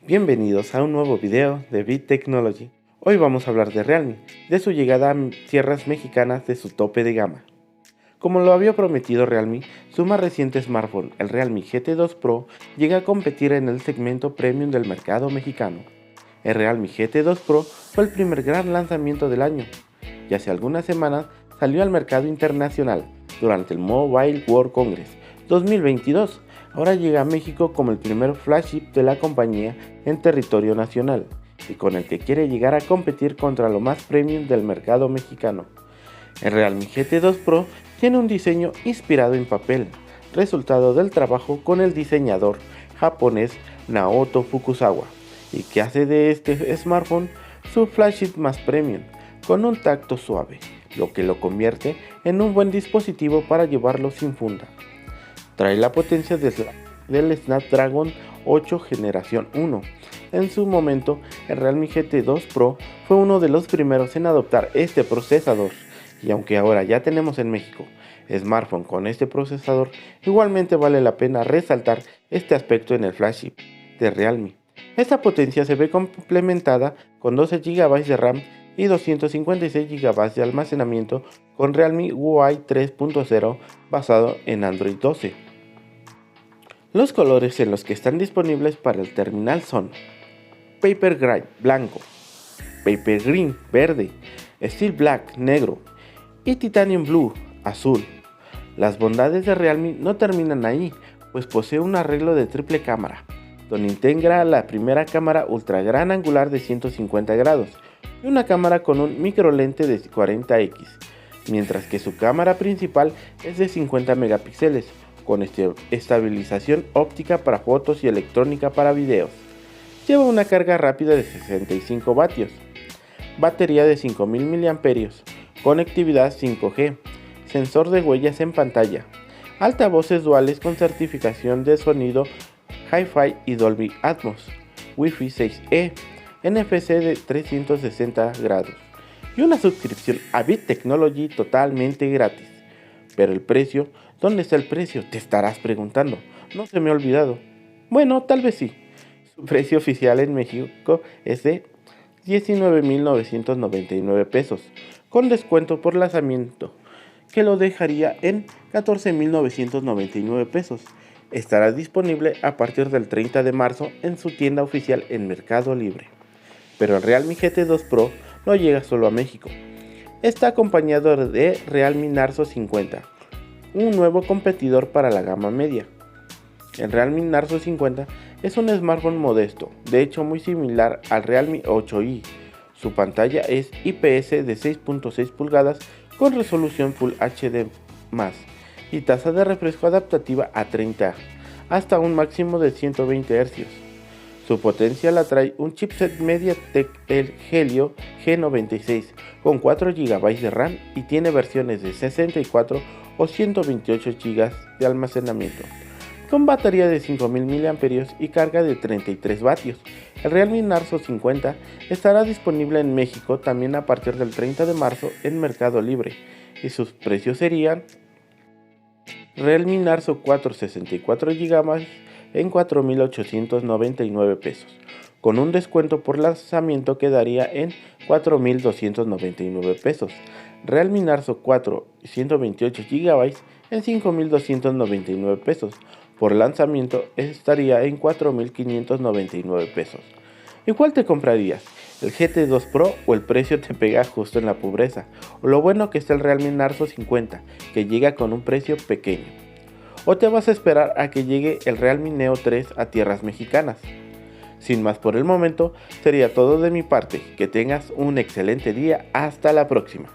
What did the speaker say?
Bienvenidos a un nuevo video de Bit Technology. Hoy vamos a hablar de Realme, de su llegada a tierras mexicanas de su tope de gama. Como lo había prometido Realme, su más reciente smartphone, el Realme GT2 Pro, llega a competir en el segmento premium del mercado mexicano. El Realme GT2 Pro fue el primer gran lanzamiento del año, y hace algunas semanas salió al mercado internacional durante el Mobile World Congress 2022. Ahora llega a México como el primer flagship de la compañía en territorio nacional y con el que quiere llegar a competir contra lo más premium del mercado mexicano. El Realme GT2 Pro tiene un diseño inspirado en papel, resultado del trabajo con el diseñador japonés Naoto Fukusawa, y que hace de este smartphone su flagship más premium, con un tacto suave, lo que lo convierte en un buen dispositivo para llevarlo sin funda. Trae la potencia del Snapdragon 8 Generación 1. En su momento, el Realme GT2 Pro fue uno de los primeros en adoptar este procesador, y aunque ahora ya tenemos en México smartphone con este procesador, igualmente vale la pena resaltar este aspecto en el flagship de Realme. Esta potencia se ve complementada con 12 GB de RAM y 256 GB de almacenamiento con Realme UI 3.0 basado en Android 12. Los colores en los que están disponibles para el terminal son Paper Gray blanco, Paper Green verde, Steel Black negro y Titanium Blue azul. Las bondades de Realme no terminan ahí, pues posee un arreglo de triple cámara, donde integra la primera cámara ultra gran angular de 150 grados y una cámara con un microlente de 40x, mientras que su cámara principal es de 50 megapíxeles, con estabilización óptica para fotos y electrónica para videos. Lleva una carga rápida de 65 vatios, batería de 5000 mAh, conectividad 5G, sensor de huellas en pantalla, altavoces duales con certificación de sonido Hi-Fi y Dolby Atmos, Wi-Fi 6E, NFC de 360 grados y una suscripción a Bit Technology totalmente gratis. Pero el precio, ¿dónde está el precio? Te estarás preguntando. No se me ha olvidado. Bueno, tal vez sí. Su precio oficial en México es de 19,999 pesos, con descuento por lanzamiento, que lo dejaría en 14,999 pesos. Estará disponible a partir del 30 de marzo en su tienda oficial en Mercado Libre. Pero el Realme GT2 Pro no llega solo a México. Está acompañado de Realme Narzo 50, un nuevo competidor para la gama media. El Realme Narzo 50 es un smartphone modesto, de hecho muy similar al Realme 8i. Su pantalla es IPS de 6.6 pulgadas con resolución Full HD+, y tasa de refresco adaptativa a 30, hasta un máximo de 120 Hz. Su potencia la trae un chipset MediaTek Helio G96 con 4 GB de RAM y tiene versiones de 64 o 128 GB de almacenamiento, con batería de 5000 mAh y carga de 33 vatios. El Realme Narzo 50 estará disponible en México también a partir del 30 de marzo en Mercado Libre, y sus precios serían: Realme Narzo 4 64 GB en 4,899 pesos, con un descuento por lanzamiento quedaría en 4,299 pesos. Realme Narzo 4 128 GB en 5,299 pesos, por lanzamiento estaría en 4,599 pesos. ¿Y cuál te comprarías? ¿El GT2 Pro o el precio te pega justo en la pobreza? O lo bueno que está el Realme Narzo 50, que llega con un precio pequeño. ¿O te vas a esperar a que llegue el Realme Neo 3 a tierras mexicanas? Sin más por el momento, sería todo de mi parte. Que tengas un excelente día. Hasta la próxima.